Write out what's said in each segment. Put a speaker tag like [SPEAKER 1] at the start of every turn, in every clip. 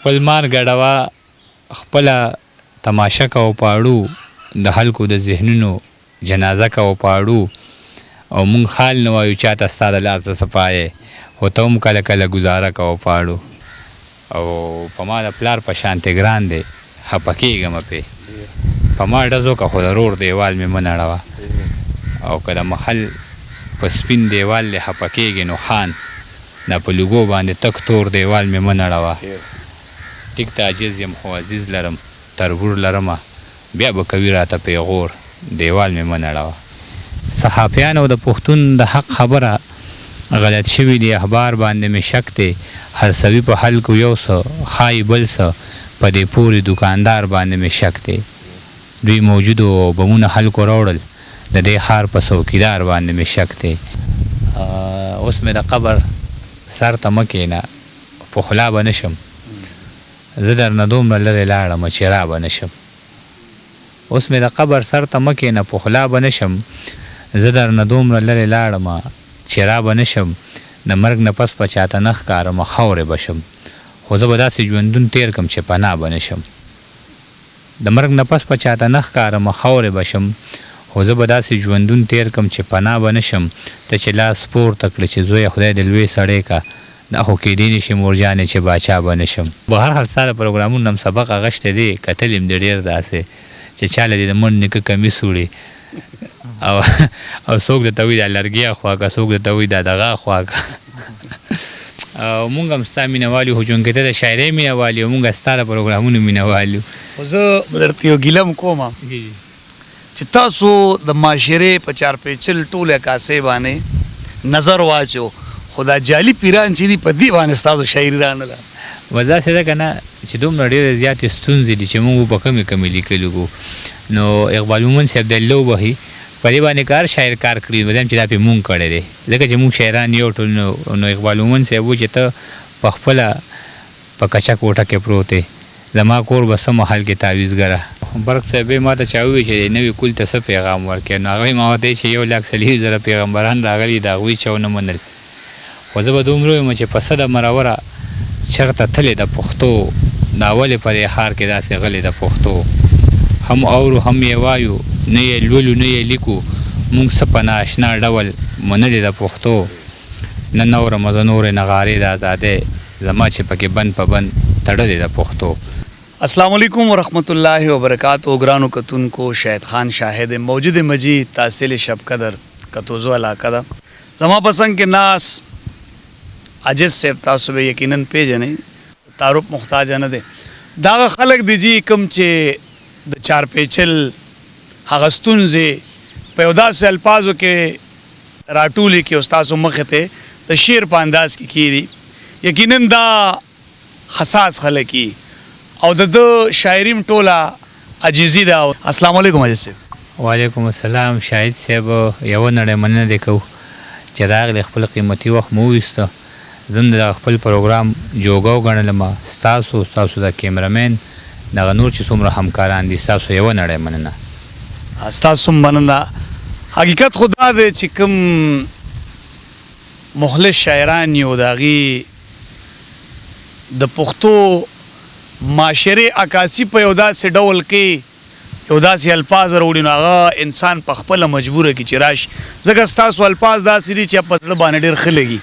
[SPEAKER 1] خپل مار ګډوه خپله تماشه کوه پاړو د خلکو د ذهنونو جنازه کوه پاړو او مونږ حال نه وایو چاته ستا د لاس د صفایې خو ته هم کله کله ګزاره کوه پاړو او په ما د پلار په شانتې ګران دی خفه کېږم پې په ما ډز وکړه خو د رور دیوال مې مه نړوه او که د محل په سپین دیوال دې خفه کېږي نو خان دا په لوګو باندې تک تور دیوال مې مه نړوه ټیک ته عاجز یم خو عزیز لرم تربور لرمه بیا به کوي راته پیغور دیوال مې مه نړوه صحافیانو د پښتون د حق خبره غلط شوي دی اخبار باندې مې شک دی هر سوي په خلکو یو څه ښایي بل څه په دې پورې دوکاندار باندې مې شک دی دوی موجودو بمونه خلکو راوړل د دې ښار په څوکیدار باندې مې شک دی اوس مې د قبر سر ته مه کښېنه په خوله به نه شم زه درنه دومره لرې لاړم چې را به نه شم اوس مې د قبر سر ته مه کښېنه په خوله به نه شم زه درنه دومره لرې لاړم چې را به نه شم د مرګ نه پس په چاته نه ښکارم خاورې به شم خو زه به داسې ژوندون تېر کړم چې پناه به نه شم د مرګ نه پس په چاته نه ښکارم خاورې به شم خو زه به داسې ژوندون تېر کړم چې پناه به نه شم ته چې لاس پورته کړه چې زویه خدای دې لوی سړی که دا خو کېدی نه شي مورجانې چې باچا به نه شم به هر حال ستا د پروګرامونو هم سبق اخیستی دی کتلي م دی ډېر داسې چې چاله دې د مڼ نیکه کمیس وړي او څوک درته وایي دا لرګي اخوا که څوک درته وایي دا دغه اخوا که او مونږ هم ستا مینهوال یو خو چونکې ته د شاعرۍ مینهوال یو مونږ ستا د پروګرامونو مینهوال یو
[SPEAKER 2] خو زه درته یو ګیله م کوم چې تاسو د معاشرې په چارپیچل ټولې عکاسۍ باندې نظر واچو خو دا جعلي پیران چې دي په دې باندې ستاسو شاعري رانله
[SPEAKER 1] بس داسې ده که نه چې دومره ډېرې زیاتې ستونزې دي چې موږ په کمې کمې لیکلي وو نو اقبال مومند صاحب د الله وبخي په دې باندې که هر شاعر کار کړي وایم چې دا پې مونږ کړی دی ځکه چې مونږ شاعران یو ټول نو اقبال مومند صاحب و چې ته په خپله په کچه کوټه کې پروت یې زما کور به څه محل کې تعویزګره برق صاحب یې ما ته چا وویل چې نوي کل ته څه پیغام ورکړې نو هغوی ما ورته چې 1,40,000 پیغمبران راغلي د هغوی چا ونه منل خو زه به دومره ویم چې په څه د مروره چېرته تلې د پښتو دا ولې په دې ښار کې داسې غلې د پښتو هم اورو هم یې وایو نه یې لولو نه یې لیکو موږ څه په نااشنا ډول منلې د پښتو نه نورم زه نورې نغارې د ازادۍ زما چې پکې بند په بند تړلې د پښتو
[SPEAKER 2] السلام علیکم ورحمۃ اللہ وبرکاتہ گرانو کتونکو شاهد خان شاهد موجود مجید تحصیل شب قدر کتوزو علاقہ دا زما پسند کے ناس عجز صاحب تاسو به یقیناً پیژنې تعارف محتاج نه دی دا خلک دی جی کم چې د چارپیچل هغه ستونزې په یو داسې الفاظو کې راټولې کې استاسو مخې ته د شعر په انداز کې کیږي یقیناً دا حساس خلک او د شاعریم ټوله عجیزي ده السلام علیکم عجز صاحب
[SPEAKER 1] وعلیکم السلام شاهد صاحب یوه نړۍ مننه دی کوو چې راغلی خپل قیمتي وخت مو وویسته زه د خپل پروګرام جوګه وګڼلم ستاسو د کیمرمین دغه نور چې څومره همکاران دي ستاسو یوه نړۍ مننه
[SPEAKER 2] ستاسو مننه حقیقت خو دا دی چې کوم مخلص شاعران یو د هغې د پښتو معاشرې عکاسي په یو داسې ډول کې یو داسې الفاظ راوړي نو هغه انسان په خپله مجبوره کړي چې راشي ځکه ستاسو الفاظ داسې دي چې په زړه باندې ډېر ښه لګي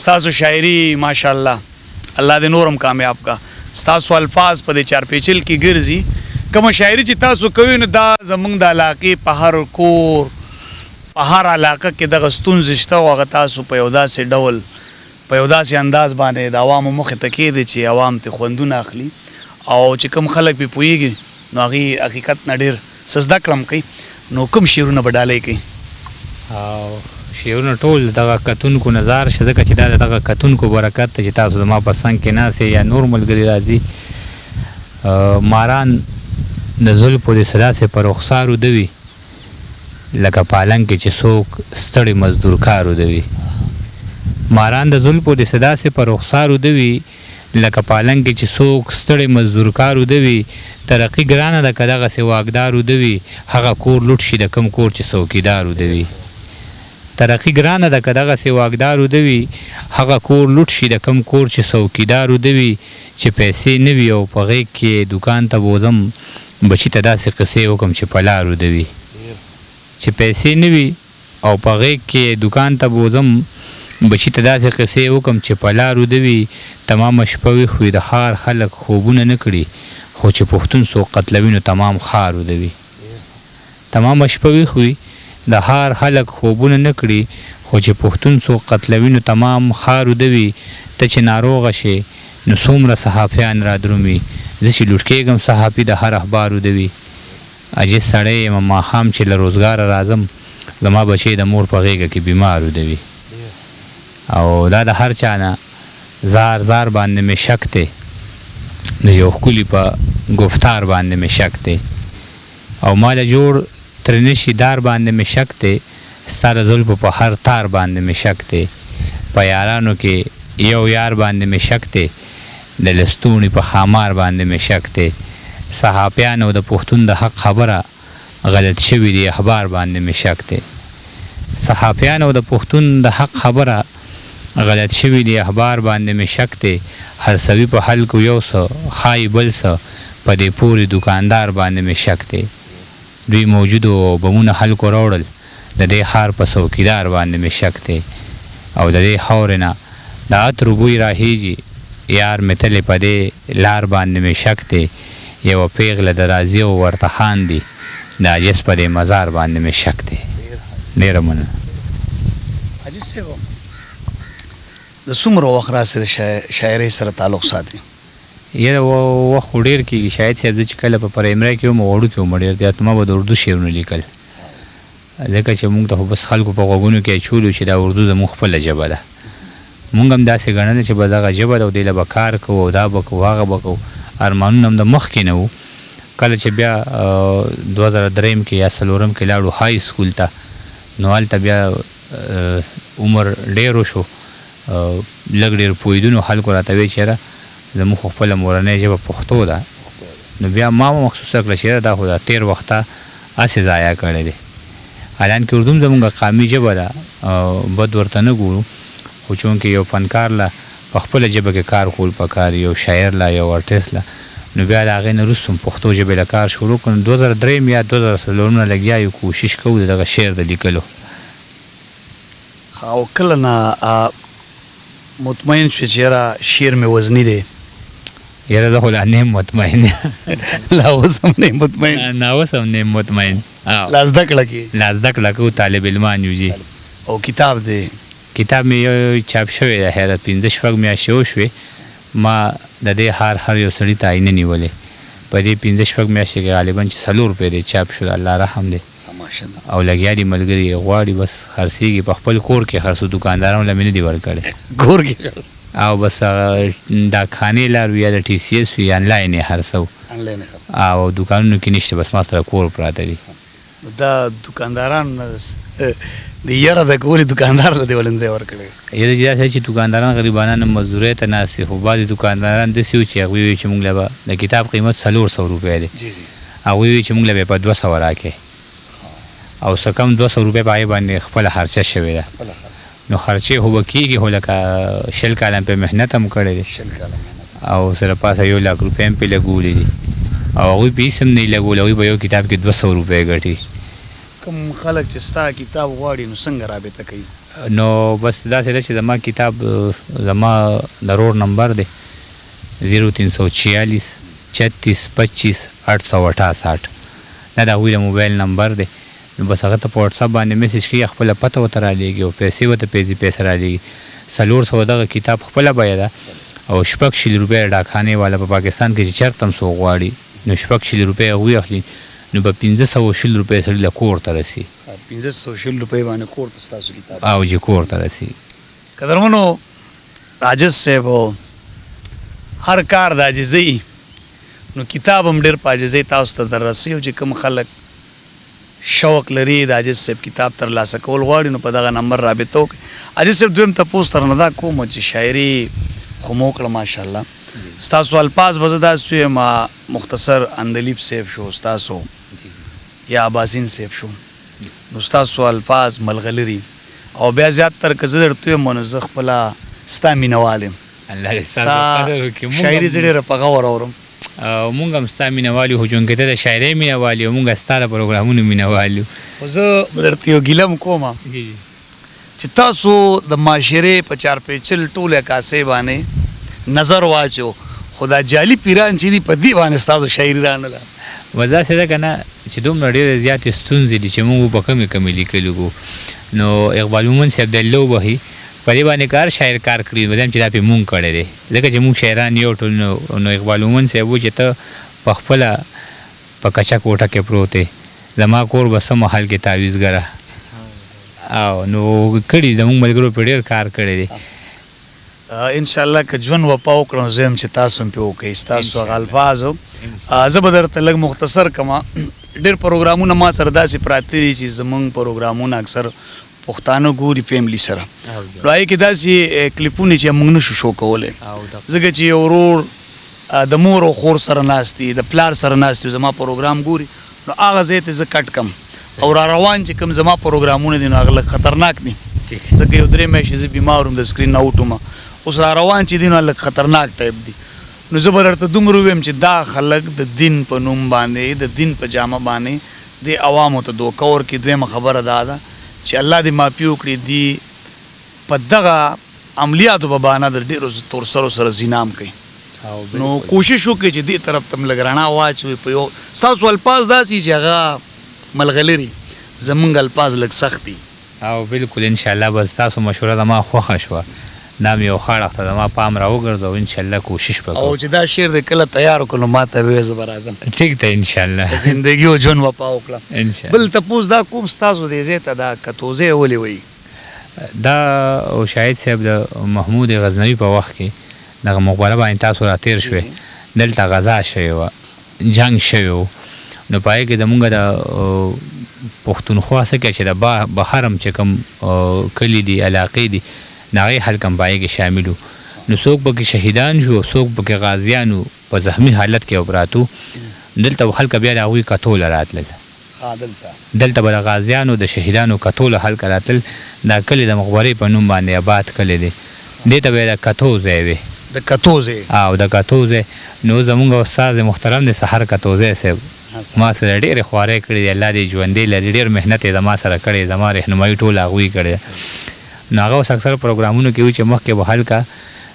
[SPEAKER 2] ستاسو شاعري ماشاءالله الله دې نورم کامیاب کا ستاسو الفاظ په دې چارپیچل کې ګرځي کومه شاعري چې تاسو کوئ نو دا زموږ د علاقې په هر کور په هر علاقه کې دغه ستونزې شته او هغه تاسو په یو داسې ډول په یو داسې انداز باندې د عوامو مخې ته کېدی چې عوام ته خوندونه اخلي او چې کوم خلک پې پوهېږي نو هغې حقیقت نه ډېر څه زده کړم کوي نو کوم شعرونه به ډالۍ کوي
[SPEAKER 1] او شعرونه ټول دغه کتونکو نظار شه ځکه چې دا د دغه کتونکو برکت ته چې تاسو زما په څنګ کې ناست یا نور ملګري راځي ماران د زلفو دې داسې په رخسارو دوي لکه پالنګ کې چې څوک ستړی مزدور کارو دوي ماران د زلفو دې داسې په رخسارو دوي لکه پالنګ کې چې څوک ستړی مزدور کارو دوي ترقي ګرانه ده که دغسې واکدارو دوي هغه کور لوټ شي د کوم کور چې څوکیدارو دوي ترقي ګرانه ده که دغسې واکدار ودوي هغه کور لوټ شي د کم کور چې څوکیدار ودوي چې پیسې نه وي او په غېږ کې دوکان ته بوځم بچي ته داسې قصې وکړم چې په لار ودوي چې پیسې نه وي او په غېږ کې دوکان ته بوځم بچي ته داسې قصې وکړم چې په لار ودوي تمامه شپه ویښ وي د ښار خلک خوبونه نه کړي خو چې پښتون څوک قتلوي نو تمام ښار ودوي تمامه شپه ویښ وي د ښار خلک خوبونه نه کړي خو چې پښتون څوک قتلوي نو تمام ښار ودوي ته چې ناروغه شې نو څومره صحافیان را درومي زه چې لوټ کېږم صحافي د هر اخبار ودوي عجیز سړی یم ماښام چې له روزګاره راځم زما بچی د مور په غېږه کې بیمار ودوي او دا د هر چا نه زار زار باندې مې شک دی د یو ښکلي په گفتار باندې مې شک دی او ما له جوړ ترې نشي دار باندې مې شک دی ستا د زلفو په هر تار باندې مې شک دی په یارانو کې یو یار باندې مې شک دی د لستوڼي په خامار باندې مې شک دی صحافیانو د پښتون د حق خبره غلط شوي دی اخبار باندې مې شک دی صحافیانو د پښتون د حق خبره غلط شوي دی اخبار باندې مې شک دی هر سوي په خلکو یو څه ښایي بل څه په دې پورې دوکاندار باندې مې شک دی دوی موجودو بمونه خلکو راوړل د دې ښار په څوکیدار باندې مې شک دی او د دې خاورې نه د عطرو بوی راهیږي یار مې تلې په دې لار باندې مې شک دی یوه پیغله د راځي او ورته خاندي د عجز په دې مزار باندې مې شک دی ډېره مننه
[SPEAKER 2] حاجي صاحب د څومره وخت را سره شاعرۍ سره تعلق ساتي
[SPEAKER 1] یاره وخت خو ډېر کېږي شاید صاحب زه چې کله په پرایمرۍ کې وم وړوکی وم ډېر زیات ما به د اردو شعرونه لیکل ځکه چې مونږ ته خو بس خلکو په غوږونو کې اچولو چې دا اردو زموږ خپله ژبه ده مونږ هم داسې ګڼله چې به دغه ژبه ده او دې له به کار کوو او دا به کوو هغه به کوو ارمانونه هم د مخکې نه وو کله چې بیا 2003 کې یا 4 کې لاړو های سکول ته نو هلته بیا عمر ډېر وشو لږ ډېر پوهېدو نو خلکو راته ویل چې یاره زموږ خو خپله مورنۍ ژبه پښتو ده نو بیا ما مخصوصه کړه چې یاره دا خو دا تېر وخته هسې ضایع کړی دی حالانکې اردو هم زموږ قامي ژبه ده بد ورته نه ګورو خو چونکې یو فنکار له په خپله ژبه کې کار کول پکار یو شاعر له یو ارټسټ له نو بیا د هغې نه وروسته پښتو ژبې له کار شروع کړو 2003 یا 2004 لګیا یو کوشش کوو د دغه شعر د لیکلو
[SPEAKER 2] او کله نه مطمئن شو چې یاره شعر مې وزني دی
[SPEAKER 1] یاره زه خو لا نه یم مطمئن
[SPEAKER 2] لا اوس هم نه مطمئن
[SPEAKER 1] نه اوس هم نه مطمئن
[SPEAKER 2] لا زده کړه کې
[SPEAKER 1] لا زده کړه کوو طالب علمان یو جي
[SPEAKER 2] او کتاب دی
[SPEAKER 1] کتاب مې یو چاپ شوی دی حیرت 15 میاشتې وشوې ما د دې هر یو سړي ته آینه نیولې په دې 15 میاشتې کې غالبا چې 4 روپۍ چاپ شو الله رحم دی او لګیا دي ملګري غواړي بس خرڅېږي په خپل کور کې خرڅو دکاندارانو له مې نه دي ورکړی
[SPEAKER 2] کور کې
[SPEAKER 1] او بس ډاکخانې لارو یا د ټي سی ایس وي آنلاین یې خرڅو او دکانونو کې نشته بس ما سره کور پراته دي
[SPEAKER 2] دا دکانداران د یاره د کولې دکاندار له دې ولې نه ورکړی
[SPEAKER 1] یاره چې داسې چې دکانداران غریبانان مزدورۍ ته ناست دي خو بعضې دکانداران داسې وو چې هغوی وایي چې مونږ له به د کتاب قیمت 400 روپۍ دی هغوی وایي چې مونږ له به په 200 راکړې او څه کم 200 روپۍ په هغې باندې خپله خرچه شوې ده نو خرچې خو به کېږي خو لکه 10 کاله پې محنت هم کړی دی او سره پاسه 1 لاک روپۍ هم پې لګولي دي او هغوی په هېڅ هم نه یې لګولي هغوی به یو کتاب کې 200 روپۍ ګټي
[SPEAKER 2] کوم خلک چې ستا کتاب غواړي نو څنګه رابطه کوي
[SPEAKER 1] نو بس داسې ده چې زما کتاب زما د روډ نمبر دی 0346 36 25 868 دا د هغوی د موبایل نمبر دی نو بس هغه ته په واټساپ باندې میسج کوي خپله پته ورته رالیږي او پیسې ورته پیسې رالیږي 400 دغه کتاب خپله بیه ده او 600 روپۍ ډاکخانې والا په پاکستان کې چې چېرته هم څوک غواړي نو 600 روپۍ هغوی اخلي نو به 1500 روپۍ سړي له کور ته رسي
[SPEAKER 2] 1500 روپۍ باندې کور ته ستاسو کتاب
[SPEAKER 1] او چې کور ته رسي
[SPEAKER 2] قدرمنو عاجز صاحب هر کار د عاجزۍ نو کتاب هم ډېر په عاجزۍ تاسو ته در رسي او چې کوم خلک شوق لري د عاجز صاحب کتاب ترلاسه کول غواړي نو په دغه نمبر رابطه وکړي عاجز صاحب دویم تپوس ترنه دا کوم چې شاعري خو مو وکړه ماشاءالله ستاسو الفاظ به زه داسې ویم مختصر اندلیب صاحب شو ستاسو یا عباسین صاحب شو نو ستاسو الفاظ ملغلري او بیا زیاتره که زه درته ویم نو زه خپله ستا مینهوال یم
[SPEAKER 1] الله دې ستاسو
[SPEAKER 2] ستا
[SPEAKER 1] قدر وکړي.
[SPEAKER 2] شاعري زه ډېره په غور اورم
[SPEAKER 1] مونږ هم ستا مینهوال یو، خو چونکې ته د شاعرۍ مینهوال یو، مونږ ستا د پروګرامونو مینهوال یو.
[SPEAKER 2] خو زه به درته یو ګیله م کوم چې تاسو د معاشرې په چارپیچل ټولې عکاسۍ باندې نظر واچو، خو دا جعلي پیران چې دي په دې باندې ستاسو شاعري رانله.
[SPEAKER 1] و داسې ده که نه چې دومره ډېرې زیاتې ستونزې دي چې موږ په کمې کمې لیکلي وو. نو اقبال مومند صاحب د الله وبخي په دې باندې کار شاعر کار کړي، وایم چې دا پې مونږ کړی دی، ځکه چې مونږ شاعران یو ټول. نو اقبال مومند صاحب و چې ته په خپله په کچه کوټه کې پروت یې، زما کور به څه محل کې تعویزګره او نو کړي زموږ ملګرو پې ډېر کار کړی دی.
[SPEAKER 2] انشاءالله که ژوند وفا وکړم زه یم چې تاسو هم پې وکئ ستاسو هغه الفاظو. زه به درته لږ مختصر کړمه. ډېر پروګرامونه ما سره داسې پراته دي چې زموږ پروګرامونه اکثر پښتانه ګوري فیملی سره، نو هغې کې داسې کلیپونه چې موږ نشو شو کولی، ځکه چې یو ورور د مور او خور سره ناست دي، د پلار سره ناست دي، زما پروګرام ګوري، نو هغه ځای ته زه کټ کم. او را روان چې کوم زما پروګرامونه دي نو هغه لږ خطرناک دي، ځکه یو 3 میاشتې زه بیمار وم، د سکرین نه اوټ وم. اوس را روان چې دي نو لږ خطرناک ټایپ دي. نو زه به درته دومره ووایم چې دا خلک د دین په نوم باندې، د دین په جامه باندې د عوامو ته دوکه ورکړي. دویمه خبره دا ده چې الله دې معافي وکړي، دي په دغه عملیاتو په بهانه د ډېرو تورسرو سره زینام کوي. نو کوشش وکړئ چې دې طرف ته م لږ رڼا واچوئ. په یو ستاسو الفاظ داسې چې هغه ملغلري، زمونږ الفاظ لږ سخت دي.
[SPEAKER 1] او بالکل انشاءالله به ستاسو مشوره زما خوښه شوه، دا مې یو ښه اړخ ته زما پام را وګرځو. انشاءالله کوشش به کوم.
[SPEAKER 2] او چې دا شعر دې کله تیار وکړو نو ما ته به وایې زه به راځم.
[SPEAKER 1] ټیک ده انشاءالله.
[SPEAKER 2] زندګي او ژوند وفا وکړه.
[SPEAKER 1] انشاءالله.
[SPEAKER 2] بل تپوس دا کوم ستاسو دې ځای ته دا کتوزی ولې وایي؟
[SPEAKER 1] دا او شاهد صاحب د محمود غزنوي په وخت کې دغه مقبره باندې تاسو را تېر شوې، دلته غزا شوې وه، جنګ شوی و. نو په هغې کې زمونږ د پښتونخوا څه کې چې د بهر هم چې کوم کلي دي، علاقې دي، د هغې خلک هم په هغې کې شامل وو. نو څوک پکې شهیدان شو، څوک پکې غازیان وو، په زخمي حالت کې پراته وو. دلته خلک بیا د هغوی کتوله راتلل، دلته به د غازیانو د شهیدانو کتوله خلک راتلل. دا کلي د مقبرې په نوم باندې آباد کلی دی، دې ته به یې د کتو ځای وی،
[SPEAKER 2] د کتو ځای.
[SPEAKER 1] او د کتو ځای. نو زمونږ استاد محترم دی سحر کتوزی صاحب، ما سره ډېرې خوارۍ کړې دي، الله دې ژوندی لري. ډېر محنت یې زما سره کړی، زما رهنمایي ټول هغوی کړې. نو هغه اوس اکثر پروګرامونو کې وي چې مخکې به هلکه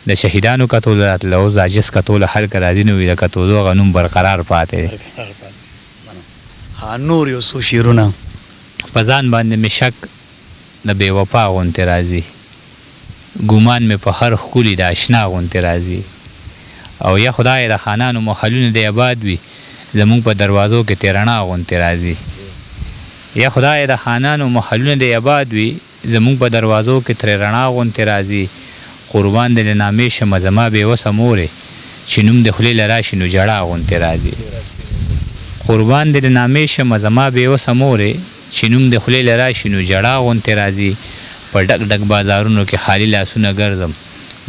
[SPEAKER 1] د شهیدانو کتوله راتله، اوس د عاجز کتوله هلکه راځي، نو د کتوزو هغه نوم برقرار پاتې دی.
[SPEAKER 2] نور یو څو شعرونه
[SPEAKER 1] په ځان باندې مې شک د بې وفا غوندې راځي، ګمان مې په هر ښکلي د اشنا غوندې راځي. او یا خدای د خانانو محلونه دې آباد وي، زمونږ په دروازو کې تیرنا غوندې راځي. یا خدای د خانانو محلونه دې آباد وي، زمونږ په دروازو کې ترې رڼا غوندې راځي. قربان دې له نامې شمه زما بېوسه مورې، چې نوم د خولې له راشي نو جړا غوندې راځي. قربان دې له نامې شمه زما بېوسه مورې، چې نوم د خولې له راشي نو جړا غوندې راځي. په ډک ډک بازارونو کې خالي لاسونه ګرځم،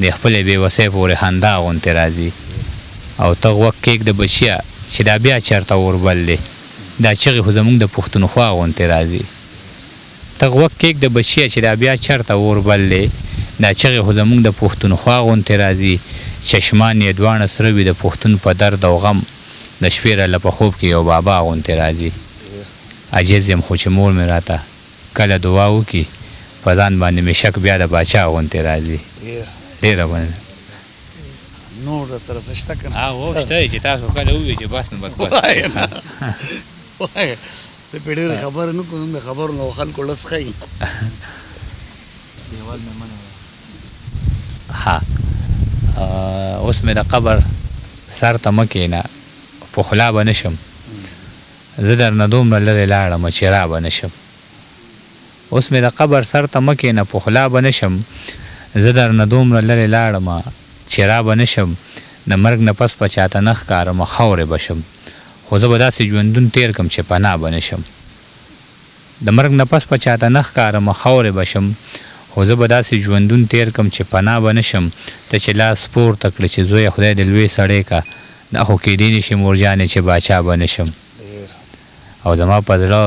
[SPEAKER 1] د خپلې بېوسۍ پورې خندا غوندې راځي. او ته غوږ کېږده بچیه چې دا بیا چېرته اوربل دی، دا چغې خو زمونږ د پښتونخوا غوندې راځي. ته غوږ کېږده بچیه چې دا بیا چېرته اوربل دی، دا چغې خو زمونږ د پښتونخوا غوندې راځي. چشمان یې دواړه سره وي د پښتون په درد او غم، د شپې راله په خوب کې یو بابا غوندې راځي. عجیز یم خو چې مور مې راته کله دعا وکړي، په ځان باندې مې شک بیا د باچا غوندې راځي. ډېره باندې
[SPEAKER 2] نور سره څه شته که نه؟
[SPEAKER 1] هغه شته چې تاسو کله ووایئ چې بس نو بس
[SPEAKER 2] وایه زه پرې ډېره خبره نه کوم، د خبرو نه خلکو لس ښایي.
[SPEAKER 1] ها اوس مې د قبر سر ته مه کښېنه، په خوله به نه شم، زه درنه دومره لرې لاړم چې را به نه شم. اوس مې د قبر سر ته مه کښېنه، په خوله به نه شم، زه درنه دومره لرې لاړمه چې را به نه شم. د مرګ نه پس په چاته نه ښکارمه، خاورې به شم، خو زه به داسې ژوندون تېر کړم چې پناه به نه شم. د مرګ نه پس په چاته نه ښکارمه، خاورې به شم، خو زه به داسې ژوندون تېر کړم چې پناه به نه شم. ته چې لاس پورته کړه چې زویه خدای دې لوی سړی که، دا خو کېدی نه شي مورجانې چې باچا به نه شم. او زما په زړه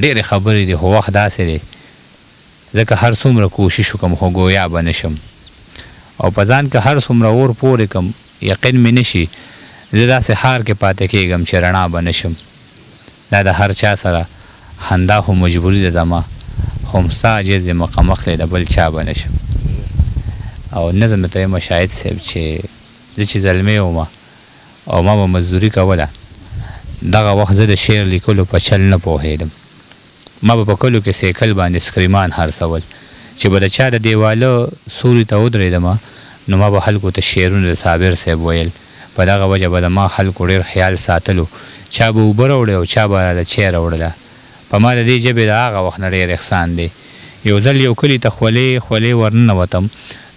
[SPEAKER 1] ډېرې خبرې دي، خو وخت داسې دی ځکه هر څومره کوشش وکم خو ګویا به نشم او په ځان که هر څومره اور پورې کم یقین مې نشي زه داسې حار کې پاتې کېږم چې رڼا به نشم دا د هر چا سره خندا خو مجبوري ده زما خو ستا عجز مقمق دی د بل چا به نشم او نظم ته یم شاهد صاحب چې زه چې زلمی وم او ما به مزدوري کوله دغه وخت زه د شعر لیکلو په چل نه پوهېدم ما به په کلو کې سیکل باندې سکریمان هرڅول چې به د چا د دیواله سوري ته ودرېدم نو ما به خلکو ته شعرونه د صابر صاحب ویل په دغه وجه به د ما خلکو ډېر خیال ساتلو چا به اوبه راوړې او چا به راله چای راوړله په ما د دې ژبې د هغه وخت نه ډېر احسان دی یو ځل یو کلي ته خولې ورننوتم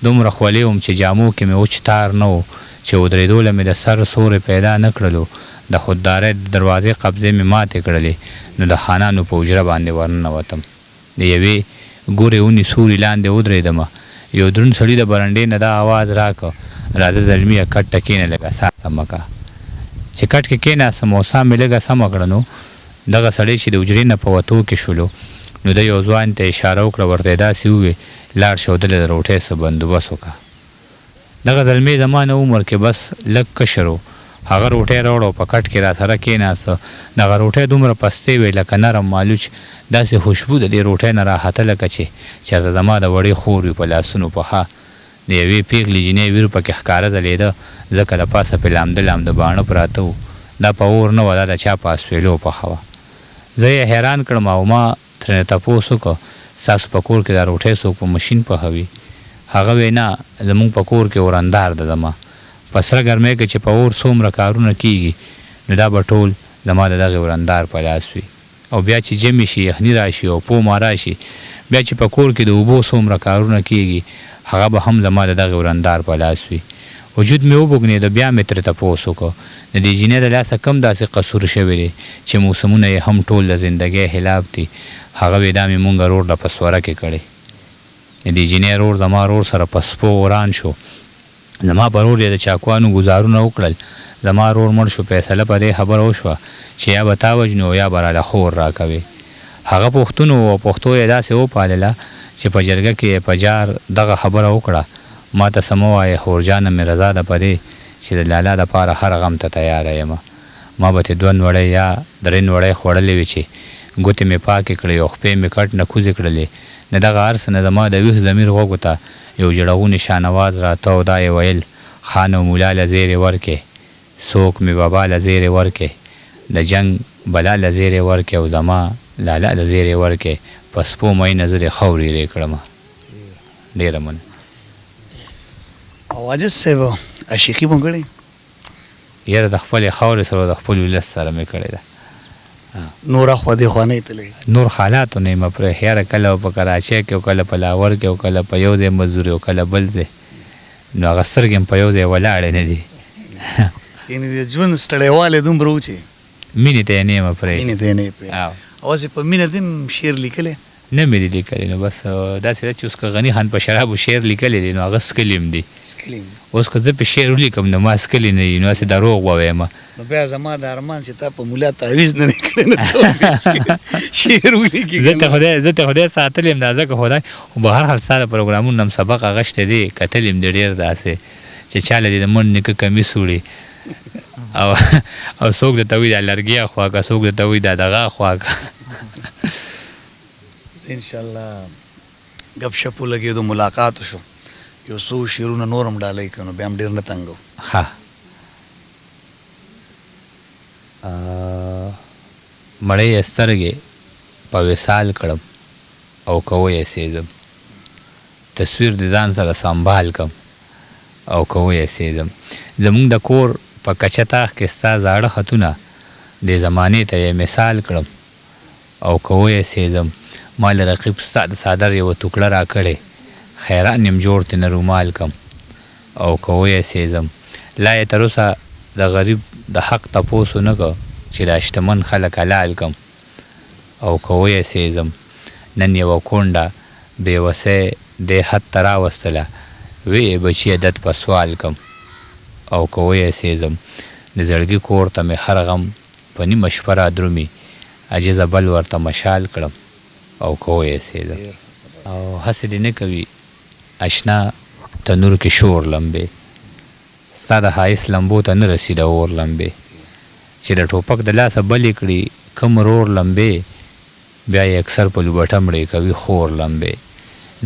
[SPEAKER 1] دومره خولې وم چې جامو کې مې وچ تار نه و چې ودرېدوله مې د سر سورې پیدا نه کړلو د خوددارۍ د دروازې قبضې مې ماتې کړلې نو د خانانو په حجره باندې ورننوتم د یوې ګورې ونې سوري لاندې ودرېدم یو دروند سړي د برنډې نه دا آواز راکړه راځه زلمیه کټ ته کښېنه لږه ساه سمه کړه چې کټ کې کښېناستم او ساه مې لږه سمه کړه نو دغه سړی چې د حجرې نه په وتو کې شولو نو د یو ځوان ته اشاره وکړه ورته یې داسې ووې لاړ شه او دلته د روټۍ څه بندوبست وکړه دغه زلمی زما نه عمر کې بس لږ کشر و هغه روټۍ راوړه او په کټ کې راسره کښېناسته دغه روټۍ دومره پستې وې لکه نرم مالوچ داسې خوشبو د دې روټۍ نه راحته لکه چې چېرته زما د وړې خور وي په لاسونو پخه د یوې پیغلې جینۍ ویر پکې ښکاره ځلېده ځکه د پاسه پې لامده باڼه پراته وو دا په اور نه وه دا د چا په اسویلو پخه وه زه یې حیران کړم او ما ترېنه تپوس وکړه ستاسو په کور کې دا روټۍ څوک په مشین پخوي هغه وی نه زموږ په کور کې اورندار ده زما په سره ګرمۍ کې چې په اور څومره کارونه کېږي نو دا به ټول زما د دغې اورندار په لاس وي او بیا چې جمع شي یخني راشي او پومه راشي بیا چې په کور کې د اوبو څومره کارونه کېږي هغه به هم زما د دغې اورندار په لاس وي وجود مې وبوږنېده بیا مې ترې تپوس وکړه د دې جینۍ د لاسه کم داسې قصور شوی دی چې موسمونه یې هم ټول د زندګۍ خلاف دي هغه وی دا مې مونږ رور له په سوره کې کړی د دې جینۍ رور زما رور سره په سپو وران شو زما په رور یې د چاقوانو ګزارونه وکړل زما رور مړ شو فیصله په دې خبره وشوه چې یا به تا وژنو یا به راله خور راکوې هغه پښتون و او پښتو یې داسې وپالله چې په جرګه کې یې په جار دغه خبره وکړه ما ته څه مه وایې خورجانه مې رضا ده په دې چې د لالا دپاره هر غم ته تیاره یم ما به تې 2 نوړۍ یا 3 نوړۍ خوړلې وي چې ګوتې مې پاکې کړې او خپې مې کټ نه کوزې کړلې نه دغه هر څه نه زما د ویښ ضمیر غوږو ته یو جړغونې شانواز راته او دا یې ویل خان او مولا له زیرې ورکې څوک مې بابا له زیرې ورکې د جنګ بلا له زیرې ورکې او زما لالا له زیرې ورکې په سپو مینه زه دې خاورې رې کړم ډېره مننه
[SPEAKER 2] او عاجز صاحب عشیقي مو کړې
[SPEAKER 1] یاره د خپلې خاورې سره د خپل ولس سره مې کړې ده
[SPEAKER 2] نور اخوا دې خوا نه تللی
[SPEAKER 1] نور حالاتو نه یم پرې یاره کله په کراچۍ کې او کله په لاور کې او کله په یو ځای مزدوري او کله بل ځای نو هغه سترګې په یو ځای ولاړې نه دي
[SPEAKER 2] یعنې د ژوند ستړیوالی دومره و چې
[SPEAKER 1] مینې ته یې نه یم پرې
[SPEAKER 2] مینې ته یې نه یې پرې اوسې په مینه دې هم شعر لیکلی
[SPEAKER 1] نه مې دي لیکلی نو بس داسې ده چې اوس که غني خان په شرابو شعر لیکلی دی نو هغه سکلي هم دي اوس که زه په شعر ولیکم نو ما سکلي نه دي نو هسې دروغ به وایم
[SPEAKER 2] نو بیا زما د ارمان چې تا په مولا تعویز نه دی کړی نو شعر ولیکي
[SPEAKER 1] زه ته خدای ساتلی یم دا ځکه خدای خو به هر حال ستا د پروګرامونو هم سبق اخیستی دی کتلی م دی ډېر داسې چې چاله دې د مڼ نیکه کمیس وړي او څوک درته وایي دا لرګي اخوا که څوک درته وایي دا دغه اخوا که
[SPEAKER 2] انشاءالله گپ شپ ولګېدو ملاقات وشو یو څو شعرونه نور هم ډالۍ کړو بیا هم ډېر نه تنګ و
[SPEAKER 1] ښه مړۍ یې سترګې په وصال کړم او که ویسېدم تصویر د ځان سره سنبال کړم او که ویسېدم زموږ د کور په کچه تاخ کې ستا زاړه خطونه دې زمانې ته یې مثال کړم او که ویسېدم ما له رقیب ستا د څادر یوه ټوکړه راکړې خیران یم جوړ ترېنه رومال کړم او که ویسېدم لا یې تر اوسه د غریب د حق تپوس ونه کړه چې دا شتمن خلک حلال کړم او که ویسېدم نن یوه کونډه بېوسی دې حد ته راوستله ویې بچیه دد په سوال کړم او که ویسېدم د زړګي کور ته مې هر غم په نیمه شپه را درومي عجزه بل ورته مشال کړم او که ویسېدم او هسې دې نه کوي اشنا تنور کې شور لمبې ستا د ښایست لمبو ته نه رسي د اور لمبې چې د ټوپک د لاسه بلې کړي کم رور لمبې بیا یې اکثر په لوبټه مړې کوي خور لمبې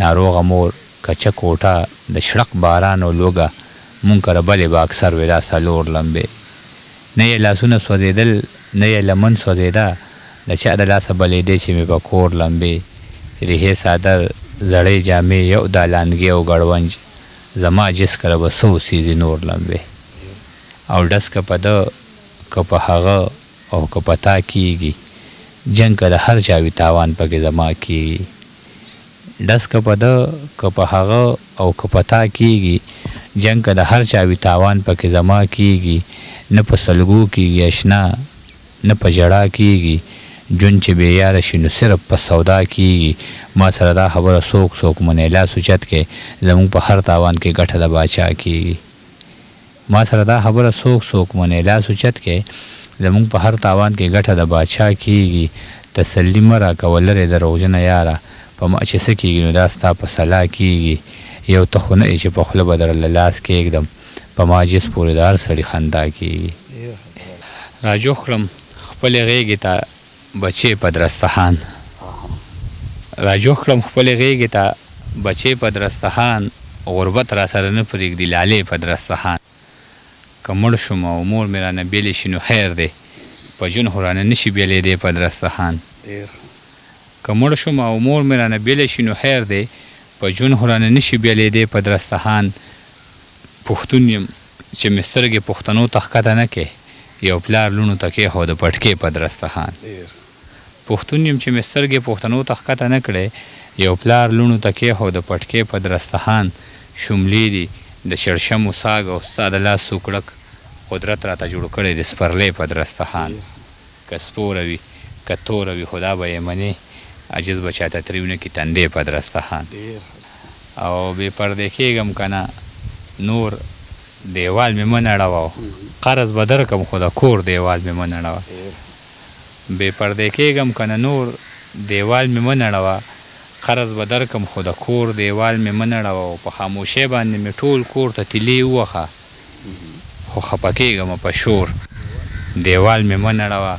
[SPEAKER 1] ناروغه مور کچه کوټه د شړق باران او لوږه مونږ کره بلې به اکثر وي دا څلور لمبې نه یې لاسونه سوځېدل نه یې لمن سوځېده د چا د لاسه بلېدې چې مې په کور لمبې ریحې څادر زړې جامې یو دالانګې او ګړونج زما جس کره به څه اوسېږي نور لمبې او ډس که په ده که په هغه او که په تا کېږي جنګ که د هر چا وي تاوان پکې زما کېږي ډس که په ده که په هغه او که په تا کېږي جنګ که د هر چا وي تاوان پکې زما کېږي نه په سلګو کېږي اشنا نه په ژړا کېږي جون چې بې یاره شي نو صرف په سودا کېږي ما سره دا خبره څوک منې لاس اوچت کې زموږ په هر تاوان کې ګټه د باچا کېږي ما سره دا خبره څوک منې لاس اوچت کې زموږ په هر تاوان کې ګټه د باچا کېږي تسلي مه راکوه لرې دروغجنه یاره په ما چې څه کېږي نو دا ستا په سلا کېږي یو ته خو نه یې چې په خوله به درله لاس کېږدم په ما جس پورې د هر سړي خندا کېږي راجوخ کړم خپلې غېږې ته بچې په درستخان راجوخ کړم خپلې غېږې ته بچې په درستخان غربت را سره نه پرېږدي لالې په درستخان که مړ شم او مور مې رانه بېلې شي نو خیر دی په جون خو رانه نه شي بېلېدی په درستخان که مړ شم او مور مې رانه بېلې شي نو خیر دی په جون خو رانه نه شي بېلېدی په درستخان پښتون یم چې مې سترګې پښتنو ته ښکته نه کې یو پلار لوڼو ته کېښود پټکې په درستخان پښتون یم چې مې سترګې پښتنو ته ښکته نه کړې یو پلار لوڼو ته کېښود پټکې په درستخان شملې دي د شړشمو ساګ او ستا د لاس سوکړک قدرت راته جوړ کړی د سپرلی په درستخان که سپوره وي که توره وي خدا به یې منې عجز به چاته تریونه کې تندې په درستخان او بې پردې کېږم که نه نور دیوال مې مه نړوه قرض به درکم خو د کور دیوال مې مه نړوه بې پردې کېږم که نه نور دیوال مې مه نړوه قرض به درکم خو د کور دیوال مې مه نړوه او په خاموشۍ باندې مې ټول کور ته تیلې ووخه خو خفه کېږم په شور دیوال مې مه نړوه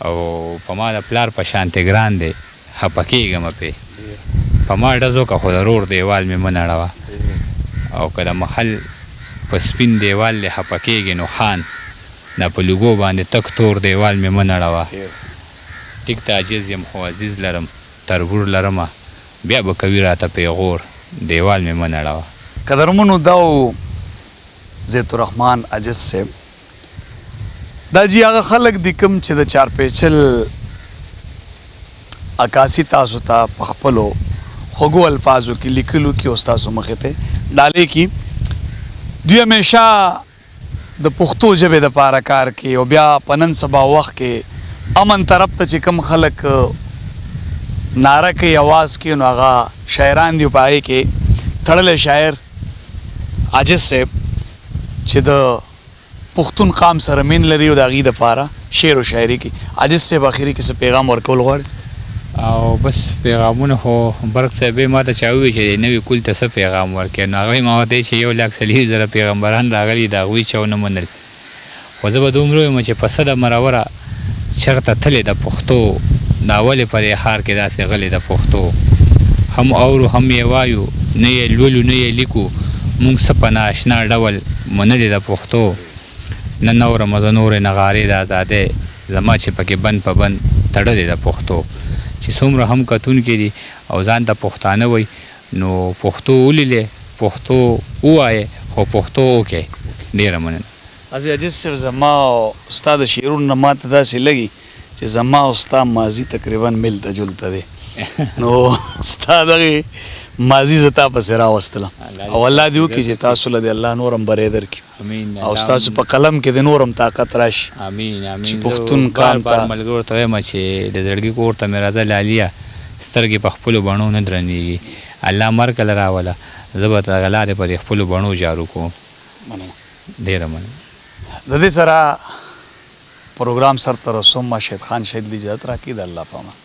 [SPEAKER 1] او په ما د پلار په شانتې ګران دی خفه کېږم پې په ما ډز وکړه خو د رور دیوال مې مه نړوه او که د محل په سپین دیوال دې خفه کېږي نو خان دا په لوګو باندې تک تور دیوال مې مه نړوه ټیک ته عاجز یم خو عزیز لرم تربور لرمه بیا به کوي راته پیغور دیوال مې مه نړوه
[SPEAKER 2] قدرمنو دا و زیت الرحمن عاجز صاحب دا جی هغه خلک دي کوم چې د چارپیچل عکاسي تاسو ته په خپلو خوږو الفاظو کې لیکلو کې او ستاسو مخې ته ډالۍ کې دوی همیشه د پښتو ژبې دپاره کار کوي او بیا په نن سبا وخت کې امن طرف ته چې کوم خلک ناره کوي اواز کوي نو هغه شاعران دي په هغې کې تړلی شاعر عاجز صاحب چې د پښتون قام سره مین لري او د هغې دپاره شعر و شاعري کوي عاجز صاحب اخري کې څه پیغام ورکول غواړي
[SPEAKER 1] او بس پیغامونه خو برق صاحبې ما ته چا وویل چې نوي کول ته څه پیغام ورکړي نو هغوی ما ورته چې 1,40,000 پیغمبران راغلي د هغوی چا ونه منل خو زه به دومره ویم چې په صده مروره چېرته تلې د پښتو دا ولې په دې ښار کې داسې غلې د پښتو هم اورو هم یې وایو نه یې لولو نه یې لیکو موږ څه په نااشنا ډول منلې د پښتو نه نورمه زه نورې نغارې د ازادۍ زما چې پکې بند په بند تړلې د پښتو چې څومره هم کتونکي دي او ځان ته پښتانه وایي نو پښتو ولیلې پښتو ووایې خو پښتو وکړئ ډېره مننه
[SPEAKER 2] عاجز صاحب زما او ستا د شعرونو نه ماته داسې لګي چې زما او ستا ماضي تقریبا ملته جلته دی نو ستا دغې ماضي زه تا پسې راوستلم او الله دې وکړي چې تاسو له د الله نورم بری درکړي او ستاسو په قلم کې د نورم طاقت راشي
[SPEAKER 1] امین امین
[SPEAKER 2] چې پښتون قام ته
[SPEAKER 1] ملګرو ته وایم چې د زړګي کور ته مې راځه لالیه سترګې په خپلو بڼو نه درنېږي الله مرګ له راوله زه به دغه لارې په دې خپلو بڼو جارو کوم ډېره مننه
[SPEAKER 2] د دې سره پروګرام سر ته رسوم ما شهید خان شهید اجازت راکړي د الله په امان